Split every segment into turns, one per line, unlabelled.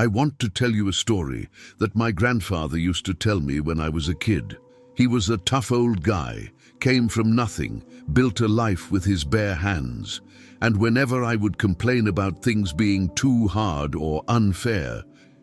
I want to tell you a story that my grandfather used to tell me when I was a kid. He was a tough old guy, came from nothing, built a life with his bare hands. And whenever I would complain about things being too hard or unfair,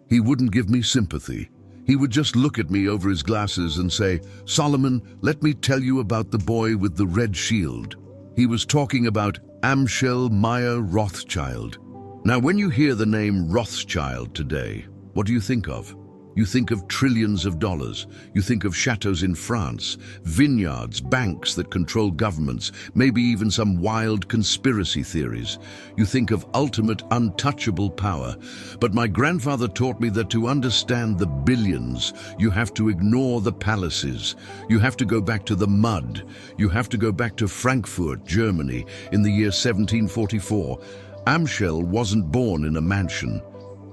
he wouldn't give me sympathy. He would just look at me over his glasses and say, "Solomon, let me tell you about the boy with the red shield." He was talking about Amschel Mayer Rothschild. Now, when you hear the name Rothschild today, what do you think of? You think of trillions of dollars. You think of chateaus in France, vineyards, banks that control governments, maybe even some wild conspiracy theories. You think of ultimate untouchable power. But my grandfather taught me that to understand the billions, you have to ignore the palaces. You have to go back to the mud. You have to go back to Frankfurt, Germany, in the year 1744. Amschel wasn't born in a mansion.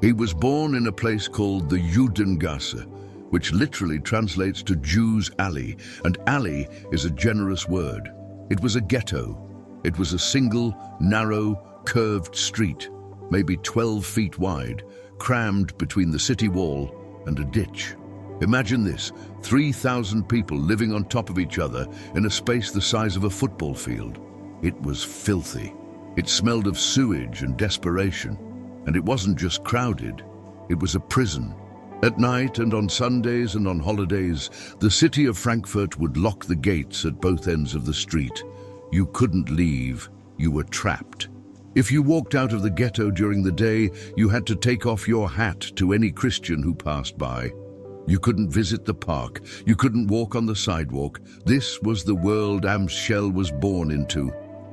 He was born in a place called the Judengasse, which literally translates to Jews' alley, and alley is a generous word. It was a ghetto. It was a single, narrow, curved street, maybe 12 feet wide, crammed between the city wall and a ditch. Imagine this, 3,000 people living on top of each other in a space the size of a football field. It was filthy. It smelled of sewage and desperation. And it wasn't just crowded, it was a prison. At night and on Sundays and on holidays, the city of Frankfurt would lock the gates at both ends of the street. You couldn't leave, you were trapped. If you walked out of the ghetto during the day, you had to take off your hat to any Christian who passed by. You couldn't visit the park, you couldn't walk on the sidewalk. This was the world Amschel was born into.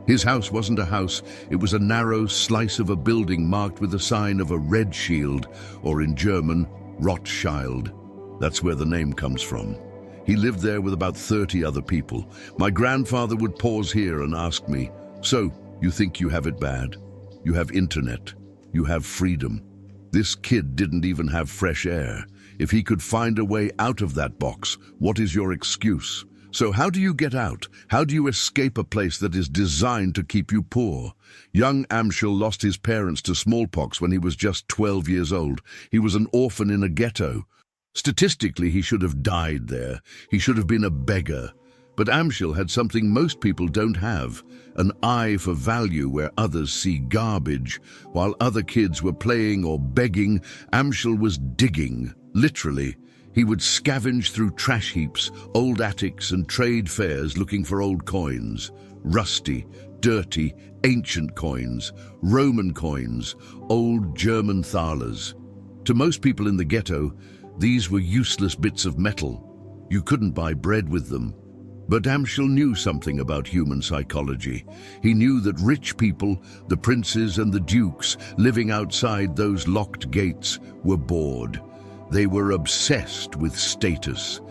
His house wasn't a house, it was a narrow slice of a building marked with a sign of a red shield, or in German, Rothschild. That's where the name comes from. He lived there with about 30 other people. My grandfather would pause here and ask me, "So, you think you have it bad? You have internet, you have freedom." This kid didn't even have fresh air. If he could find a way out of that box, what is your excuse? So how do you get out? How do you escape a place that is designed to keep you poor? Young Amschel lost his parents to smallpox when he was just 12 years old. He was an orphan in a ghetto. Statistically, he should have died there. He should have been a beggar. But Amschel had something most people don't have, an eye for value where others see garbage. While other kids were playing or begging, Amschel was digging, literally. He would scavenge through trash heaps, old attics and trade fairs looking for old coins. Rusty, dirty, ancient coins, Roman coins, old German thalers. To most people in the ghetto, these were useless bits of metal. You couldn't buy bread with them. But Amschel knew something about human psychology. He knew that rich people, the princes and the dukes, living outside those locked gates, were bored. They were obsessed with status.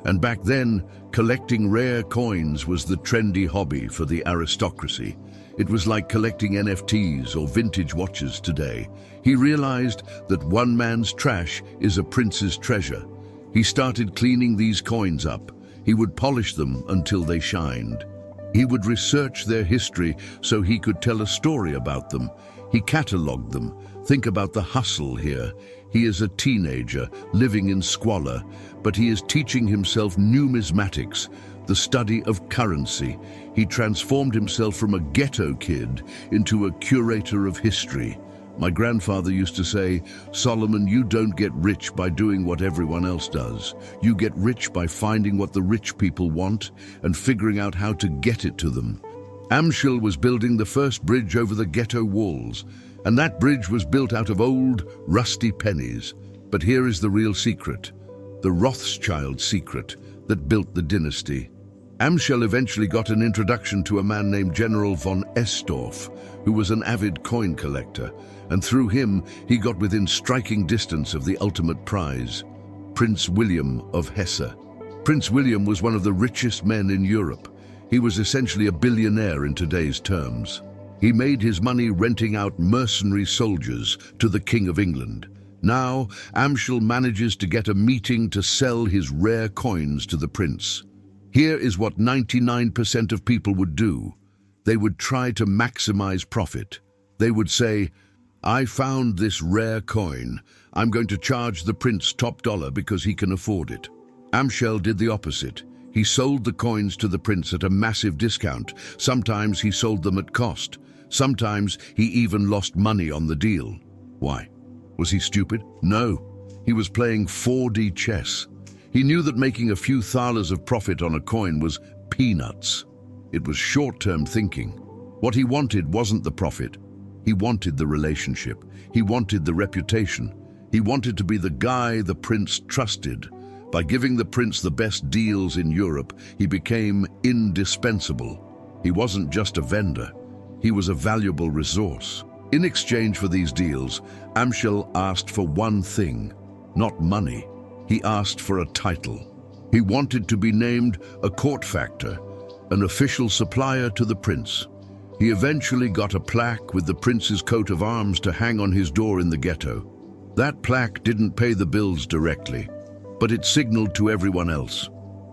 And back then, collecting rare coins was the trendy hobby for the aristocracy. It was like collecting NFTs or vintage watches today. He realized that one man's trash is a prince's treasure. He started cleaning these coins up. He would polish them until they shined. He would research their history so he could tell a story about them. He catalogued them. Think about the hustle here. He is a teenager living in squalor, but he is teaching himself numismatics, the study of currency. He transformed himself from a ghetto kid into a curator of history. My grandfather used to say, "Solomon, you don't get rich by doing what everyone else does. You get rich by finding what the rich people want and figuring out how to get it to them." Amschel was building the first bridge over the ghetto walls, and that bridge was built out of old, rusty pennies. But here is the real secret, the Rothschild secret that built the dynasty. Amschel eventually got an introduction to a man named General von Estorff, who was an avid coin collector, and through him he got within striking distance of the ultimate prize, Prince William of Hesse. Prince William was one of the richest men in Europe. He was essentially a billionaire in today's terms. He made his money renting out mercenary soldiers to the King of England. Now, Amschel manages to get a meeting to sell his rare coins to the prince. Here is what 99% of people would do. They would try to maximize profit. They would say, I found this rare coin. I'm going to charge the prince top dollar because he can afford it. Amschel did the opposite. He sold the coins to the prince at a massive discount. Sometimes he sold them at cost. Sometimes he even lost money on the deal. Why? Was he stupid? No. He was playing 4D chess. He knew that making a few thalers of profit on a coin was peanuts. It was short-term thinking. What he wanted wasn't the profit. He wanted the relationship. He wanted the reputation. He wanted to be the guy the prince trusted. By giving the prince the best deals in Europe, he became indispensable. He wasn't just a vendor. He was a valuable resource. In exchange for these deals, Amschel asked for one thing, not money. He asked for a title. He wanted to be named a court factor, an official supplier to the prince. He eventually got a plaque with the prince's coat of arms to hang on his door in the ghetto. That plaque didn't pay the bills directly, but it signaled to everyone else.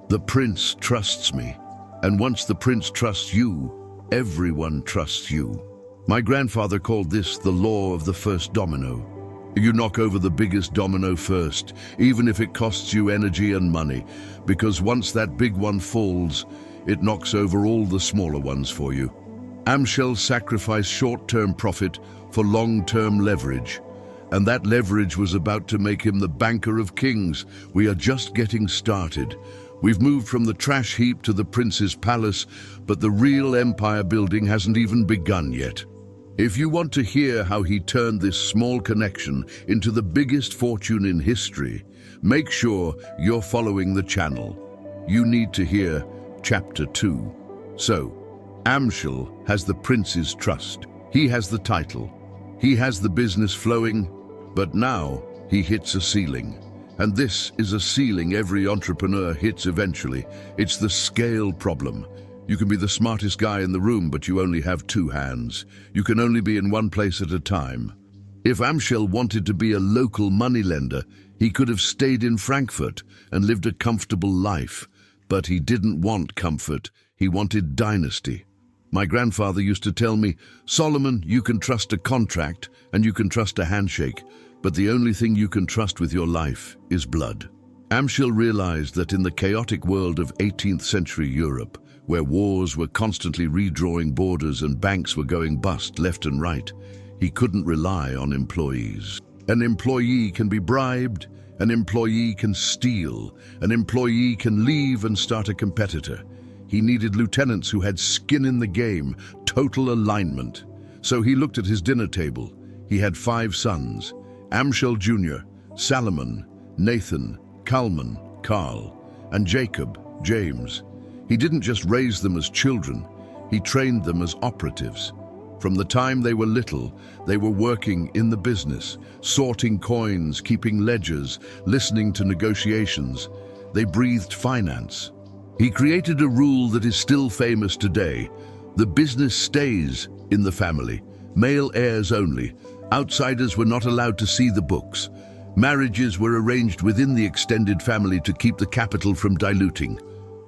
The prince trusts me, and once the prince trusts you, everyone trusts you. My grandfather called this the law of the first domino. You knock over the biggest domino first, even if it costs you energy and money, because once that big one falls, it knocks over all the smaller ones for you. Amschel sacrificed short-term profit for long-term leverage, and that leverage was about to make him the banker of kings. We are just getting started. We've moved from the trash heap to the prince's palace, but the real empire building hasn't even begun yet. If you want to hear how he turned this small connection into the biggest fortune in history, make sure you're following the channel. You need to hear Chapter 2. So, Amschel has the prince's trust. He has the title. He has the business flowing, but now he hits a ceiling. And this is a ceiling every entrepreneur hits eventually. It's the scale problem. You can be the smartest guy in the room, but you only have two hands. You can only be in one place at a time. If Amschel wanted to be a local moneylender, he could have stayed in Frankfurt and lived a comfortable life. But he didn't want comfort. He wanted dynasty. My grandfather used to tell me, Solomon, you can trust a contract and you can trust a handshake, but the only thing you can trust with your life is blood. Amschel realized that in the chaotic world of 18th century Europe, where wars were constantly redrawing borders and banks were going bust left and right, he couldn't rely on employees. An employee can be bribed, an employee can steal, an employee can leave and start a competitor. He needed lieutenants who had skin in the game, total alignment. So he looked at his dinner table. He had 5 sons, Amschel Jr., Salomon, Nathan, Kalman, Carl, and Jacob, James. He didn't just raise them as children, he trained them as operatives. From the time they were little, they were working in the business, sorting coins, keeping ledgers, listening to negotiations. They breathed finance. He created a rule that is still famous today. The business stays in the family. Male heirs only. Outsiders were not allowed to see the books. Marriages were arranged within the extended family to keep the capital from diluting.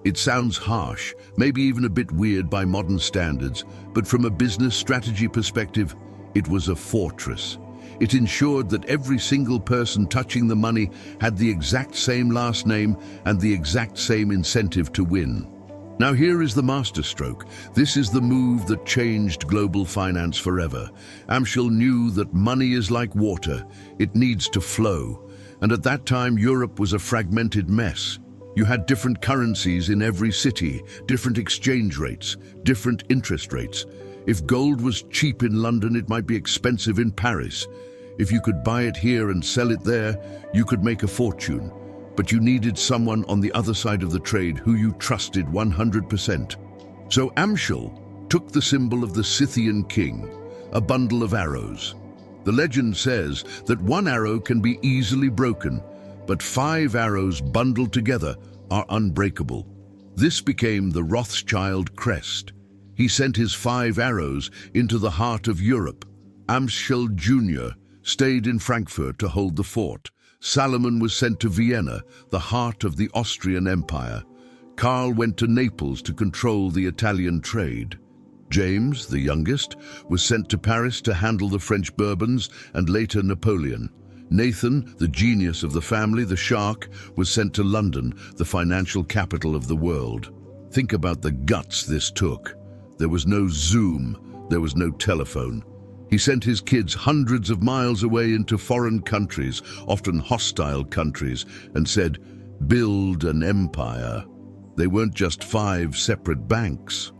It sounds harsh, maybe even a bit weird by modern standards, but from a business strategy perspective, it was a fortress. It ensured that every single person touching the money had the exact same last name and the exact same incentive to win. Now here is the masterstroke. This is the move that changed global finance forever. Amschel knew that money is like water. It needs to flow. And at that time, Europe was a fragmented mess. You had different currencies in every city, different exchange rates, different interest rates. If gold was cheap in London, it might be expensive in Paris. If you could buy it here and sell it there, you could make a fortune. But you needed someone on the other side of the trade who you trusted 100%. So Amschel took the symbol of the Scythian king, a bundle of arrows. The legend says that one arrow can be easily broken, but 5 arrows bundled together are unbreakable. This became the Rothschild crest. He sent his 5 arrows into the heart of Europe. Amschel Jr. stayed in Frankfurt to hold the fort. Salomon was sent to Vienna, the heart of the Austrian Empire. Karl went to Naples to control the Italian trade. James, the youngest, was sent to Paris to handle the French Bourbons and later Napoleon. Nathan, the genius of the family, the shark, was sent to London, the financial capital of the world. Think about the guts this took. There was no Zoom, there was no telephone. He sent his kids hundreds of miles away into foreign countries, often hostile countries, and said, "Build an empire." They weren't just 5 separate banks.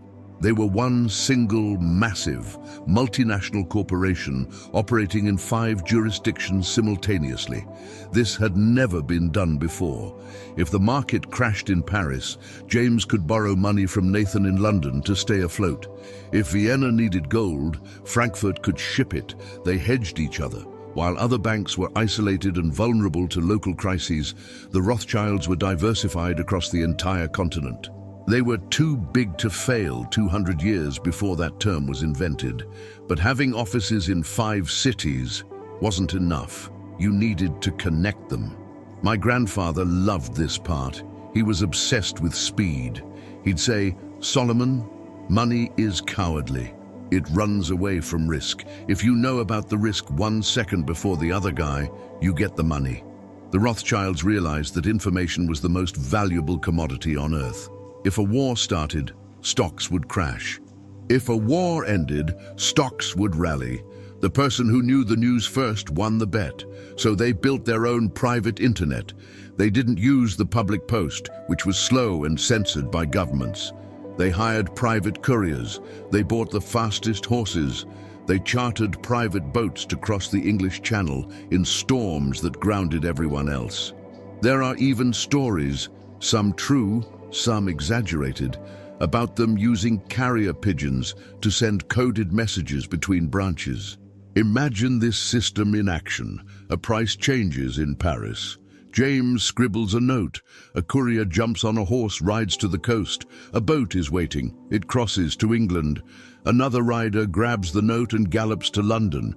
They were one single, massive, multinational corporation operating in 5 jurisdictions simultaneously. This had never been done before. If the market crashed in Paris, James could borrow money from Nathan in London to stay afloat. If Vienna needed gold, Frankfurt could ship it. They hedged each other. While other banks were isolated and vulnerable to local crises, the Rothschilds were diversified across the entire continent. They were too big to fail 200 years before that term was invented. But having offices in 5 cities wasn't enough. You needed to connect them. My grandfather loved this part. He was obsessed with speed. He'd say, "Solomon, money is cowardly. It runs away from risk. If you know about the risk 1 second before the other guy, you get the money." The Rothschilds realized that information was the most valuable commodity on earth. If a war started, stocks would crash. If a war ended, stocks would rally. The person who knew the news first won the bet. So they built their own private internet. They didn't use the public post, which was slow and censored by governments. They hired private couriers. They bought the fastest horses. They chartered private boats to cross the English Channel in storms that grounded everyone else. There are even stories, some true, some exaggerated, about them using carrier pigeons to send coded messages between branches. Imagine this system in action. A price changes in Paris. James scribbles a note. A courier jumps on a horse, rides to the coast. A boat is waiting. It crosses to England. Another rider grabs the note and gallops to London.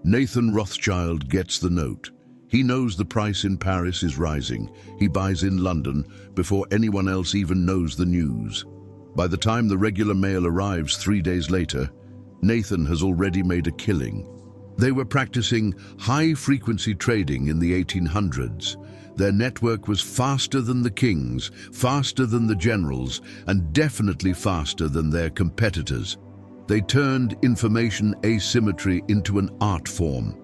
Nathan Rothschild gets the note. He knows the price in Paris is rising. He buys in London before anyone else even knows the news. By the time the regular mail arrives 3 days later, Nathan has already made a killing. They were practicing high-frequency trading in the 1800s. Their network was faster than the king's, faster than the generals, and definitely faster than their competitors. They turned information asymmetry into an art form.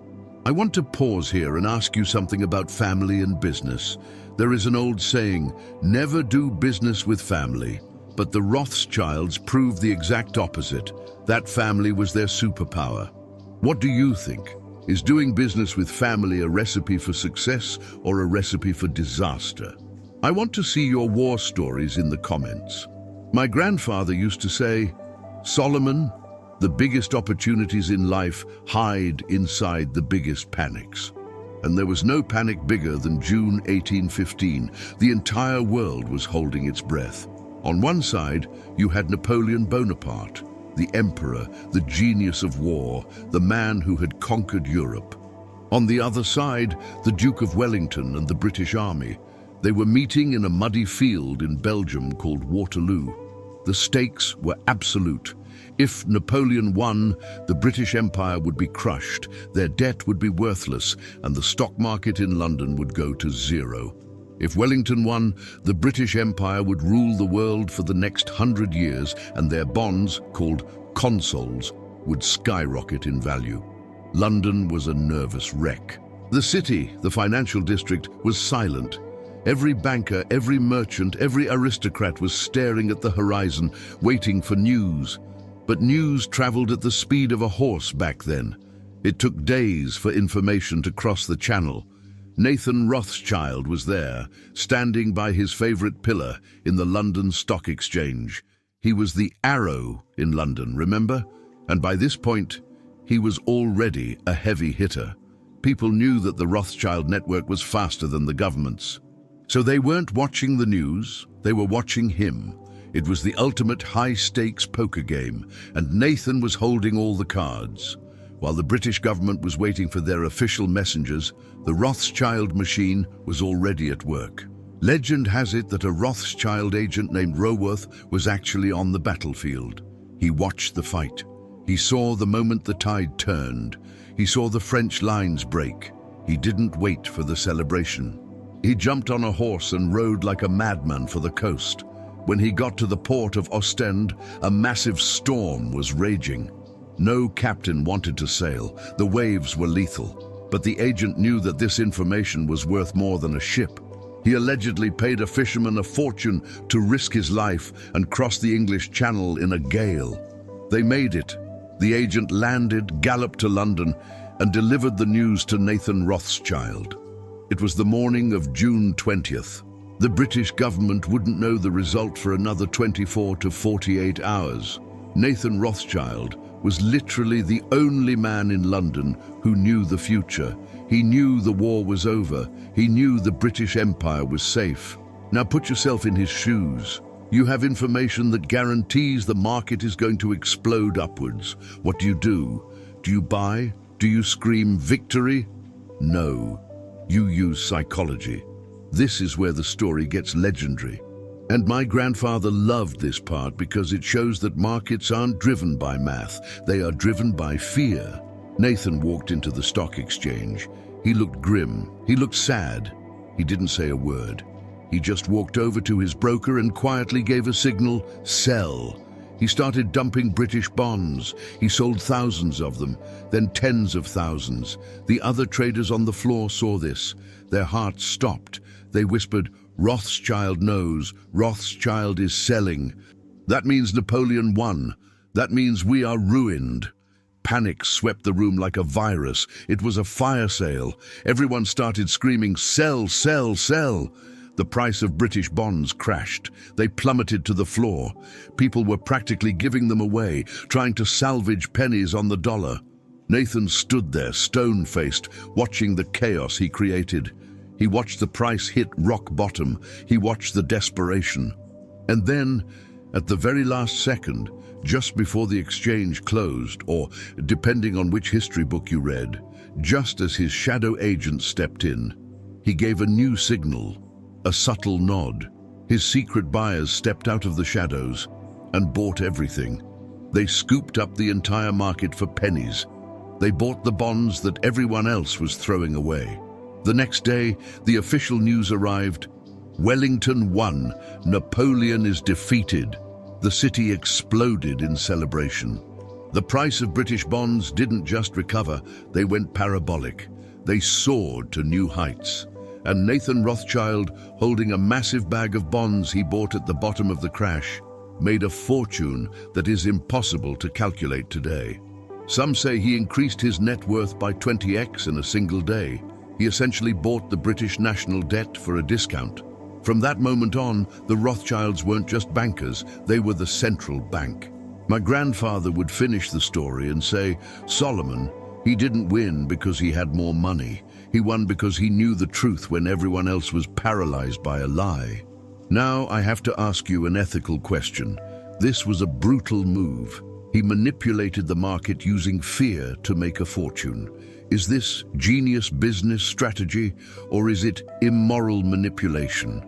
I want to pause here and ask you something about family and business. There is an old saying, never do business with family. But the Rothschilds proved the exact opposite. That family was their superpower. What do you think? Is doing business with family a recipe for success or a recipe for disaster? I want to see your war stories in the comments. My grandfather used to say, "Solomon, the biggest opportunities in life hide inside the biggest panics." And there was no panic bigger than June 1815. The entire world was holding its breath. On one side, you had Napoleon Bonaparte, the emperor, the genius of war, the man who had conquered Europe. On the other side, the Duke of Wellington and the British Army. They were meeting in a muddy field in Belgium called Waterloo. The stakes were absolute. If Napoleon won, the British Empire would be crushed, their debt would be worthless, and the stock market in London would go to zero. If Wellington won, the British Empire would rule the world for the next 100 years, and their bonds, called consols, would skyrocket in value. London was a nervous wreck. The city, the financial district, was silent. Every banker, every merchant, every aristocrat was staring at the horizon, waiting for news. But news traveled at the speed of a horse back then. It took days for information to cross the channel. Nathan Rothschild was there, standing by his favorite pillar in the London Stock Exchange. He was the arrow in London, remember? And by this point, he was already a heavy hitter. People knew that the Rothschild network was faster than the government's. So they weren't watching the news, they were watching him. It was the ultimate high-stakes poker game, and Nathan was holding all the cards. While the British government was waiting for their official messengers, the Rothschild machine was already at work. Legend has it that a Rothschild agent named Roworth was actually on the battlefield. He watched the fight. He saw the moment the tide turned. He saw the French lines break. He didn't wait for the celebration. He jumped on a horse and rode like a madman for the coast. When he got to the port of Ostend, a massive storm was raging. No captain wanted to sail. The waves were lethal. But the agent knew that this information was worth more than a ship. He allegedly paid a fisherman a fortune to risk his life and cross the English Channel in a gale. They made it. The agent landed, galloped to London, and delivered the news to Nathan Rothschild. It was the morning of June 20th. The British government wouldn't know the result for another 24 to 48 hours. Nathan Rothschild was literally the only man in London who knew the future. He knew the war was over. He knew the British Empire was safe. Now put yourself in his shoes. You have information that guarantees the market is going to explode upwards. What do? Do you buy? Do you scream victory? No. You use psychology. This is where the story gets legendary. And my grandfather loved this part because it shows that markets aren't driven by math. They are driven by fear. Nathan walked into the stock exchange. He looked grim. He looked sad. He didn't say a word. He just walked over to his broker and quietly gave a signal, sell. He started dumping British bonds. He sold thousands of them, then tens of thousands. The other traders on the floor saw this. Their hearts stopped. They whispered, Rothschild knows. Rothschild is selling. That means Napoleon won. That means we are ruined. Panic swept the room like a virus. It was a fire sale. Everyone started screaming, sell, sell, sell. The price of British bonds crashed. They plummeted to the floor. People were practically giving them away, trying to salvage pennies on the dollar. Nathan stood there, stone-faced, watching the chaos he created. He watched the price hit rock bottom. He watched the desperation. And then, at the very last second, just before the exchange closed, or depending on which history book you read, just as his shadow agent stepped in, he gave a new signal. A subtle nod. His secret buyers stepped out of the shadows and bought everything. They scooped up the entire market for pennies. They bought the bonds that everyone else was throwing away. The next day, the official news arrived. Wellington won. Napoleon is defeated. The city exploded in celebration. The price of British bonds didn't just recover, they went parabolic. They soared to new heights. And Nathan Rothschild, holding a massive bag of bonds he bought at the bottom of the crash, made a fortune that is impossible to calculate today. Some say he increased his net worth by 20x in a single day. He essentially bought the British national debt for a discount. From that moment on, the Rothschilds weren't just bankers, they were the central bank. My grandfather would finish the story and say, Solomon, he didn't win because he had more money. He won because he knew the truth when everyone else was paralyzed by a lie. Now I have to ask you an ethical question. This was a brutal move. He manipulated the market using fear to make a fortune. Is this genius business strategy, or is it immoral manipulation?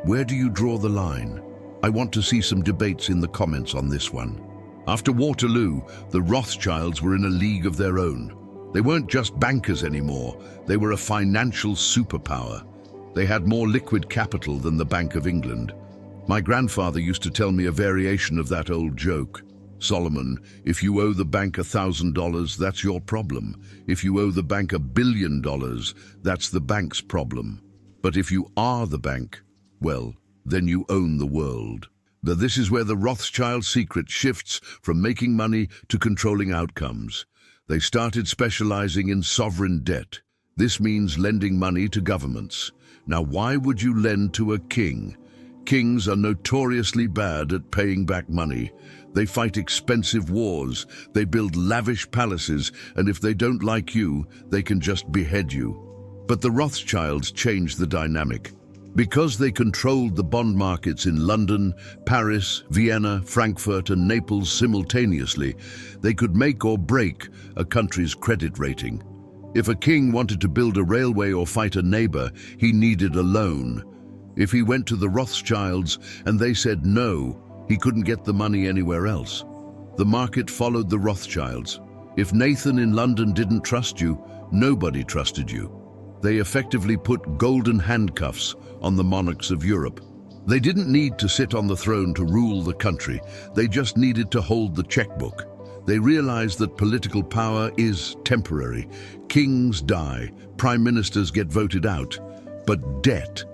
Where do you draw the line? I want to see some debates in the comments on this one. After Waterloo, the Rothschilds were in a league of their own. They weren't just bankers anymore, they were a financial superpower. They had more liquid capital than the Bank of England. My grandfather used to tell me a variation of that old joke. Solomon, if you owe the bank $1,000, that's your problem. If you owe the bank $1 billion, that's the bank's problem. But if you are the bank, well, then you own the world. But this is where the Rothschild secret shifts from making money to controlling outcomes. They started specializing in sovereign debt. This means lending money to governments. Now, why would you lend to a king? Kings are notoriously bad at paying back money. They fight expensive wars. They build lavish palaces, and if they don't like you, they can just behead you. But the Rothschilds changed the dynamic. Because they controlled the bond markets in London, Paris, Vienna, Frankfurt, and Naples simultaneously, they could make or break a country's credit rating. If a king wanted to build a railway or fight a neighbor, he needed a loan. If he went to the Rothschilds and they said no, he couldn't get the money anywhere else. The market followed the Rothschilds. If Nathan in London didn't trust you, nobody trusted you. They effectively put golden handcuffs on the monarchs of Europe. They didn't need to sit on the throne to rule the country. They just needed to hold the checkbook. They realized that political power is temporary. Kings die, prime ministers get voted out, but debt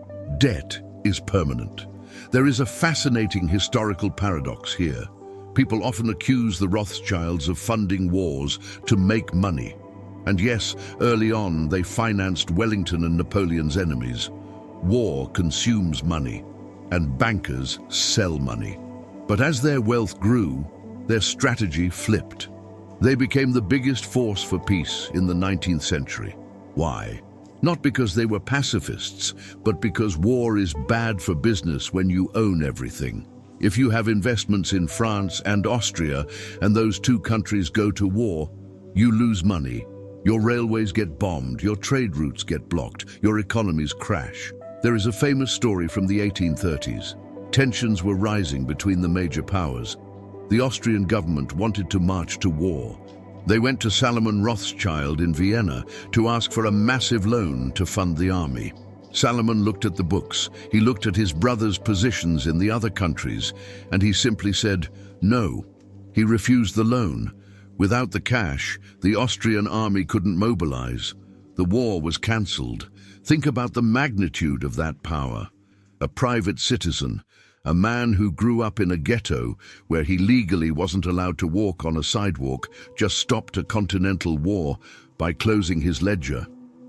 is permanent. There is a fascinating historical paradox here. People often accuse the Rothschilds of funding wars to make money. And yes, early on they financed Wellington and Napoleon's enemies. War consumes money, and bankers sell money. But as their wealth grew, their strategy flipped. They became the biggest force for peace in the 19th century. Why? Not because they were pacifists, but because war is bad for business when you own everything. If you have investments in France and Austria, and those two countries go to war, you lose money. Your railways get bombed, your trade routes get blocked, your economies crash. There is a famous story from the 1830s. Tensions were rising between the major powers. The Austrian government wanted to march to war. They went to Salomon Rothschild in Vienna to ask for a massive loan to fund the army. Salomon looked at the books, he looked at his brother's positions in the other countries, and he simply said, no. He refused the loan. Without the cash, the Austrian army couldn't mobilize. The war was cancelled. Think about the magnitude of that power. A private citizen, a man who grew up in a ghetto where he legally wasn't allowed to walk on a sidewalk, just stopped a continental war by closing his ledger.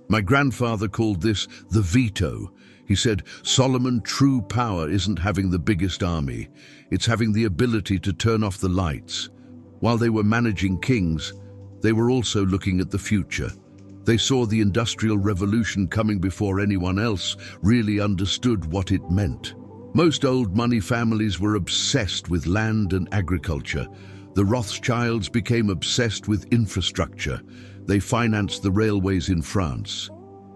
My grandfather called this the veto. He said, Solomon, true power isn't having the biggest army. It's having the ability to turn off the lights. While they were managing kings, they were also looking at the future. They saw the Industrial Revolution coming before anyone else really understood what it meant. Most old money families were obsessed with land and agriculture. The Rothschilds became obsessed with infrastructure. They financed the railways in France.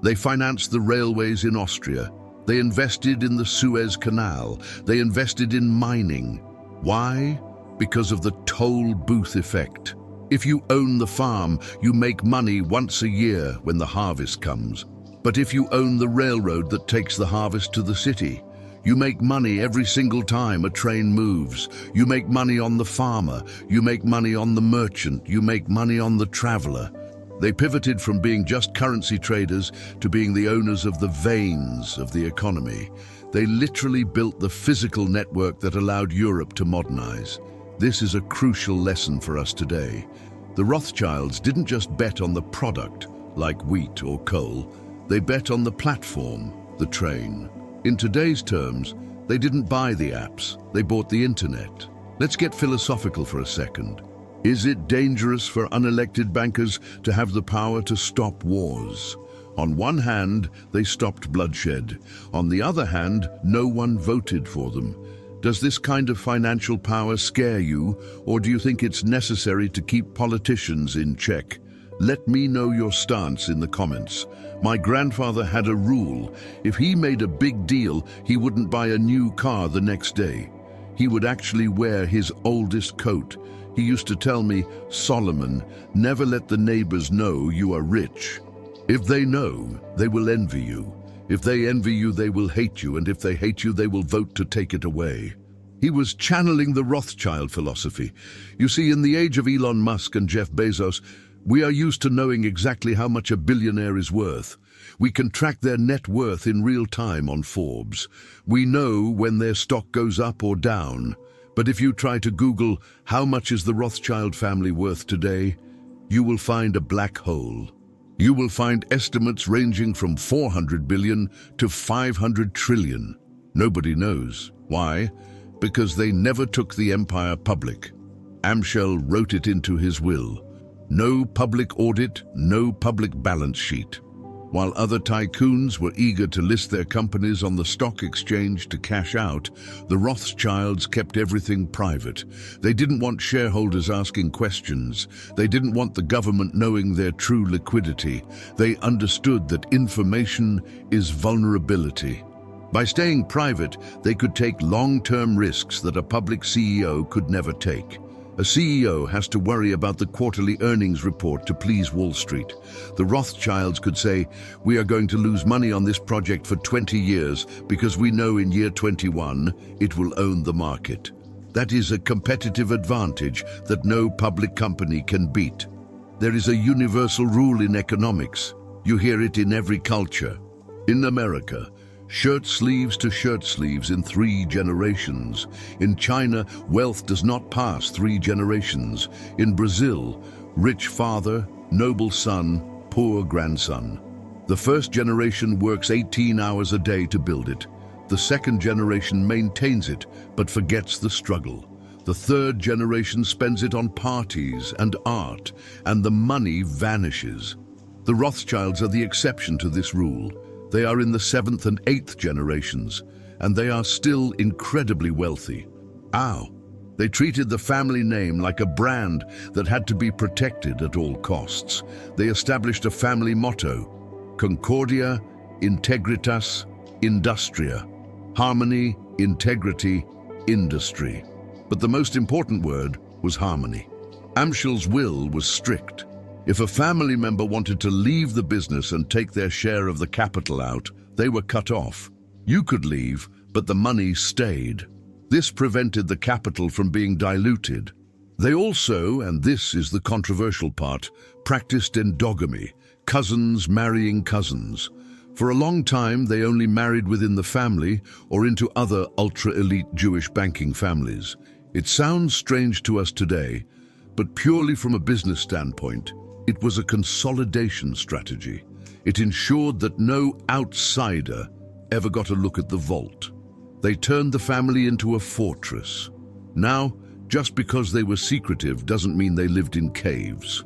They financed the railways in Austria. They invested in the Suez Canal. They invested in mining. Why? Because of the toll booth effect. If you own the farm, you make money once a year when the harvest comes. But if you own the railroad that takes the harvest to the city, you make money every single time a train moves. You make money on the farmer. You make money on the merchant. You make money on the traveler. They pivoted from being just currency traders to being the owners of the veins of the economy. They literally built the physical network that allowed Europe to modernize. This is a crucial lesson for us today. The Rothschilds didn't just bet on the product, like wheat or coal. They bet on the platform, the train. In today's terms, they didn't buy the apps, they bought the internet. Let's get philosophical for a second. Is it dangerous for unelected bankers to have the power to stop wars? On one hand, they stopped bloodshed. On the other hand, no one voted for them. Does this kind of financial power scare you, or do you think it's necessary to keep politicians in check? Let me know your stance in the comments. My grandfather had a rule. If he made a big deal, he wouldn't buy a new car the next day. He would actually wear his oldest coat. He used to tell me, Solomon, never let the neighbors know you are rich. If they know, they will envy you. If they envy you, they will hate you, and if they hate you, they will vote to take it away. He was channeling the Rothschild philosophy. You see, in the age of Elon Musk and Jeff Bezos, we are used to knowing exactly how much a billionaire is worth. We can track their net worth in real time on Forbes. We know when their stock goes up or down. But if you try to Google, how much is the Rothschild family worth today, you will find a black hole. You will find estimates ranging from 400 billion to 500 trillion. Nobody knows. Why? Because they never took the empire public. Amschel wrote it into his will. No public audit, no public balance sheet. While other tycoons were eager to list their companies on the stock exchange to cash out, the Rothschilds kept everything private. They didn't want shareholders asking questions. They didn't want the government knowing their true liquidity. They understood that information is vulnerability. By staying private, they could take long-term risks that a public CEO could never take. A CEO has to worry about the quarterly earnings report to please Wall Street. The Rothschilds could say, "We are going to lose money on this project for 20 years because we know in year 21 it will own the market." That is a competitive advantage that no public company can beat. There is a universal rule in economics. You hear it in every culture. In America, shirt sleeves to shirt sleeves in 3 generations. In China, wealth does not pass 3 generations. In Brazil, rich father, noble son, poor grandson. The first generation works 18 hours a day to build it. The second generation maintains it, but forgets the struggle. The third generation spends it on parties and art, and the money vanishes. The Rothschilds are the exception to this rule. They are in the 7th and 8th generations, and they are still incredibly wealthy. Ow! They treated the family name like a brand that had to be protected at all costs. They established a family motto: Concordia, Integritas, Industria. Harmony, integrity, industry. But the most important word was harmony. Amschel's will was strict. If a family member wanted to leave the business and take their share of the capital out, they were cut off. You could leave, but the money stayed. This prevented the capital from being diluted. They also, and this is the controversial part, practiced endogamy, cousins marrying cousins. For a long time, they only married within the family or into other ultra-elite Jewish banking families. It sounds strange to us today, but purely from a business standpoint, it was a consolidation strategy. It ensured that no outsider ever got a look at the vault. They turned the family into a fortress. Now, just because they were secretive doesn't mean they lived in caves.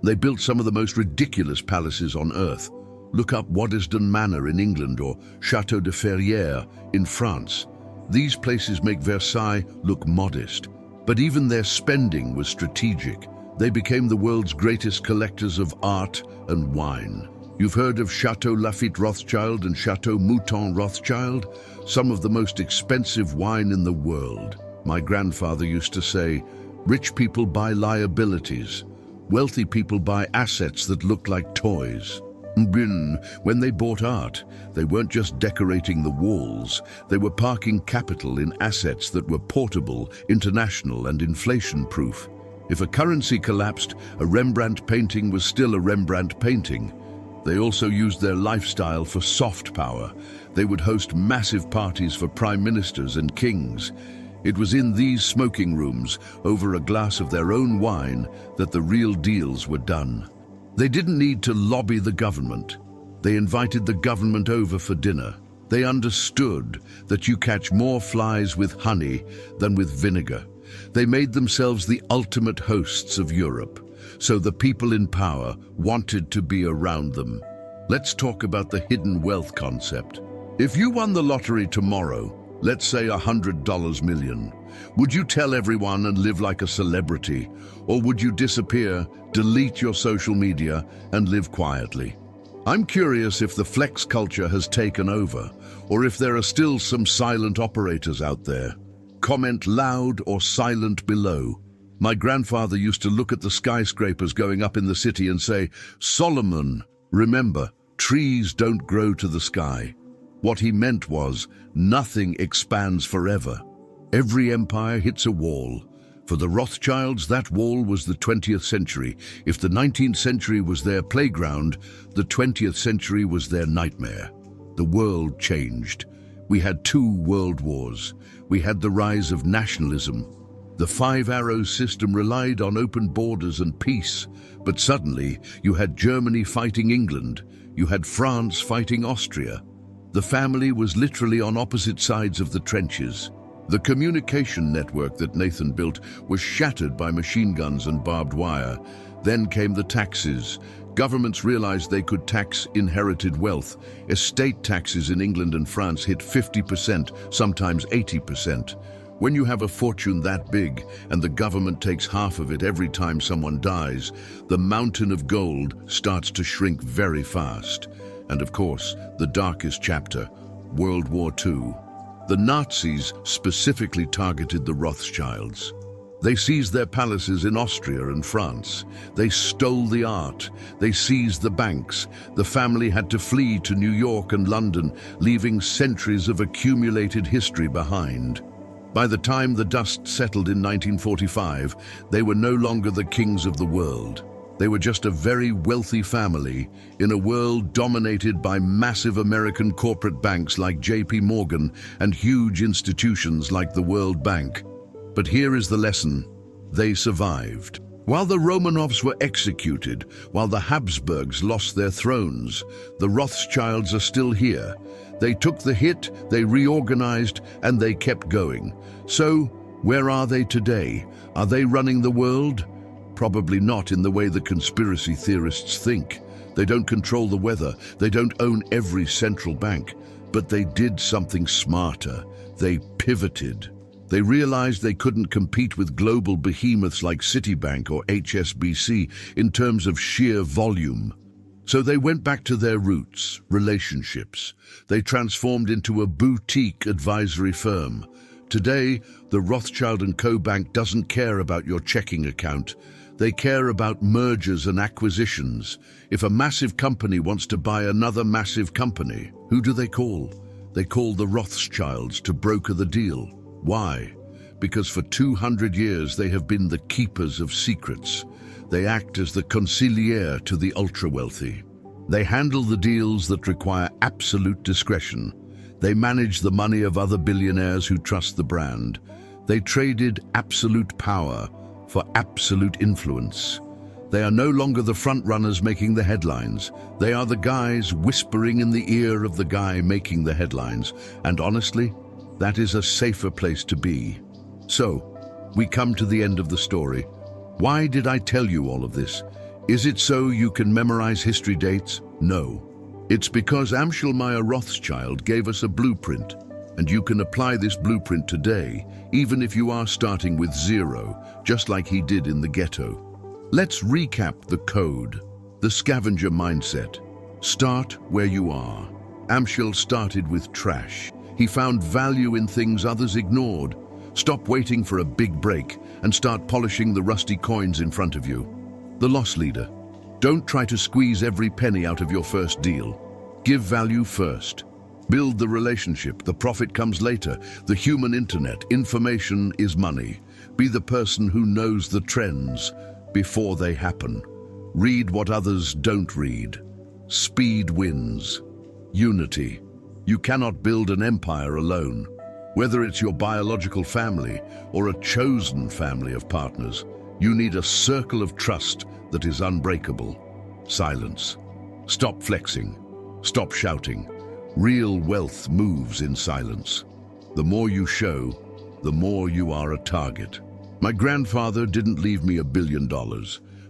They built some of the most ridiculous palaces on earth. Look up Waddesdon Manor in England or Château de Ferrières in France. These places make Versailles look modest, but even their spending was strategic. They became the world's greatest collectors of art and wine. You've heard of Chateau Lafite Rothschild and Chateau Mouton Rothschild, some of the most expensive wine in the world. My grandfather used to say, "Rich people buy liabilities. Wealthy people buy assets that look like toys." When they bought art, they weren't just decorating the walls, they were parking capital in assets that were portable, international, and inflation-proof. If a currency collapsed, a Rembrandt painting was still a Rembrandt painting. They also used their lifestyle for soft power. They would host massive parties for prime ministers and kings. It was in these smoking rooms, over a glass of their own wine, that the real deals were done. They didn't need to lobby the government. They invited the government over for dinner. They understood that you catch more flies with honey than with vinegar. They made themselves the ultimate hosts of Europe, so the people in power wanted to be around them. Let's talk about the hidden wealth concept. If you won the lottery tomorrow, let's say $100 million, would you tell everyone and live like a celebrity? Or would you disappear, delete your social media, and live quietly? I'm curious if the flex culture has taken over, or if there are still some silent operators out there. Comment loud or silent below. My grandfather used to look at the skyscrapers going up in the city and say, "Solomon, remember, trees don't grow to the sky." What he meant was, nothing expands forever. Every empire hits a wall. For the Rothschilds, that wall was the 20th century. If the 19th century was their playground, the 20th century was their nightmare. The world changed. We had 2 world wars. We had the rise of nationalism. The 5-arrow system relied on open borders and peace. But suddenly, you had Germany fighting England. You had France fighting Austria. The family was literally on opposite sides of the trenches. The communication network that Nathan built was shattered by machine guns and barbed wire. Then came the taxes. Governments realized they could tax inherited wealth. Estate taxes in England and France hit 50%, sometimes 80%. When you have a fortune that big and the government takes half of it every time someone dies, the mountain of gold starts to shrink very fast. And of course, the darkest chapter, World War II. The Nazis specifically targeted the Rothschilds. They seized their palaces in Austria and France. They stole the art. They seized the banks. The family had to flee to New York and London, leaving centuries of accumulated history behind. By the time the dust settled in 1945, they were no longer the kings of the world. They were just a very wealthy family in a world dominated by massive American corporate banks like JP Morgan and huge institutions like the World Bank. But here is the lesson: they survived. While the Romanovs were executed, while the Habsburgs lost their thrones, the Rothschilds are still here. They took the hit, they reorganized, and they kept going. So, where are they today? Are they running the world? Probably not in the way the conspiracy theorists think. They don't control the weather, they don't own every central bank, but they did something smarter. They pivoted. They realized they couldn't compete with global behemoths like Citibank or HSBC in terms of sheer volume. So they went back to their roots, relationships. They transformed into a boutique advisory firm. Today, the Rothschild & Co. Bank doesn't care about your checking account. They care about mergers and acquisitions. If a massive company wants to buy another massive company, who do they call? They call the Rothschilds to broker the deal. Why? Because for 200 years they have been the keepers of secrets. They act as the consigliere to the ultra-wealthy. They handle the deals that require absolute discretion. They manage the money of other billionaires who trust the brand. They traded absolute power for absolute influence. They are no longer the front-runners making the headlines. They are the guys whispering in the ear of the guy making the headlines. And honestly, that is a safer place to be. So, we come to the end of the story. Why did I tell you all of this? Is it so you can memorize history dates? No. It's because Amschel Mayer Rothschild gave us a blueprint, and you can apply this blueprint today, even if you are starting with zero, just like he did in the ghetto. Let's recap the code, the scavenger mindset. Start where you are. Amschel started with trash. He found value in things others ignored. Stop waiting for a big break and start polishing the rusty coins in front of you. The loss leader. Don't try to squeeze every penny out of your first deal. Give value first. Build the relationship. The profit comes later. The human internet. Information is money. Be the person who knows the trends before they happen. Read what others don't read. Speed wins. Unity. You cannot build an empire alone. Whether it's your biological family or a chosen family of partners, you need a circle of trust that is unbreakable. Silence. Stop flexing. Stop shouting. Real wealth moves in silence. The more you show, the more you are a target. My grandfather didn't leave me $1 billion,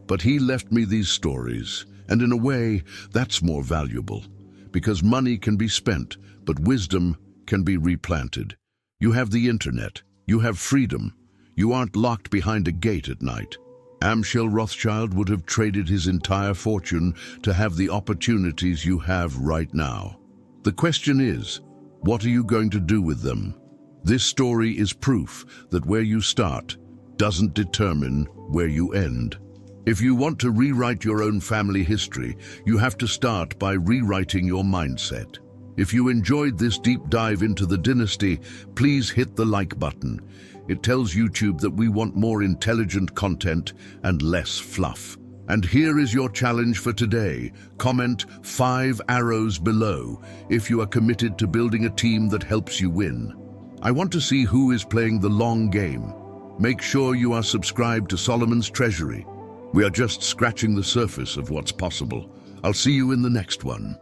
but he left me these stories, and in a way, that's more valuable. Because money can be spent, but wisdom can be replanted. You have the internet. You have freedom. You aren't locked behind a gate at night. Amschel Rothschild would have traded his entire fortune to have the opportunities you have right now. The question is, what are you going to do with them? This story is proof that where you start doesn't determine where you end. If you want to rewrite your own family history, you have to start by rewriting your mindset. If you enjoyed this deep dive into the dynasty, please hit the like button. It tells YouTube that we want more intelligent content and less fluff. And here is your challenge for today. Comment 5 arrows below if you are committed to building a team that helps you win. I want to see who is playing the long game. Make sure you are subscribed to Solomon's Treasury. We are just scratching the surface of what's possible. I'll see you in the next one.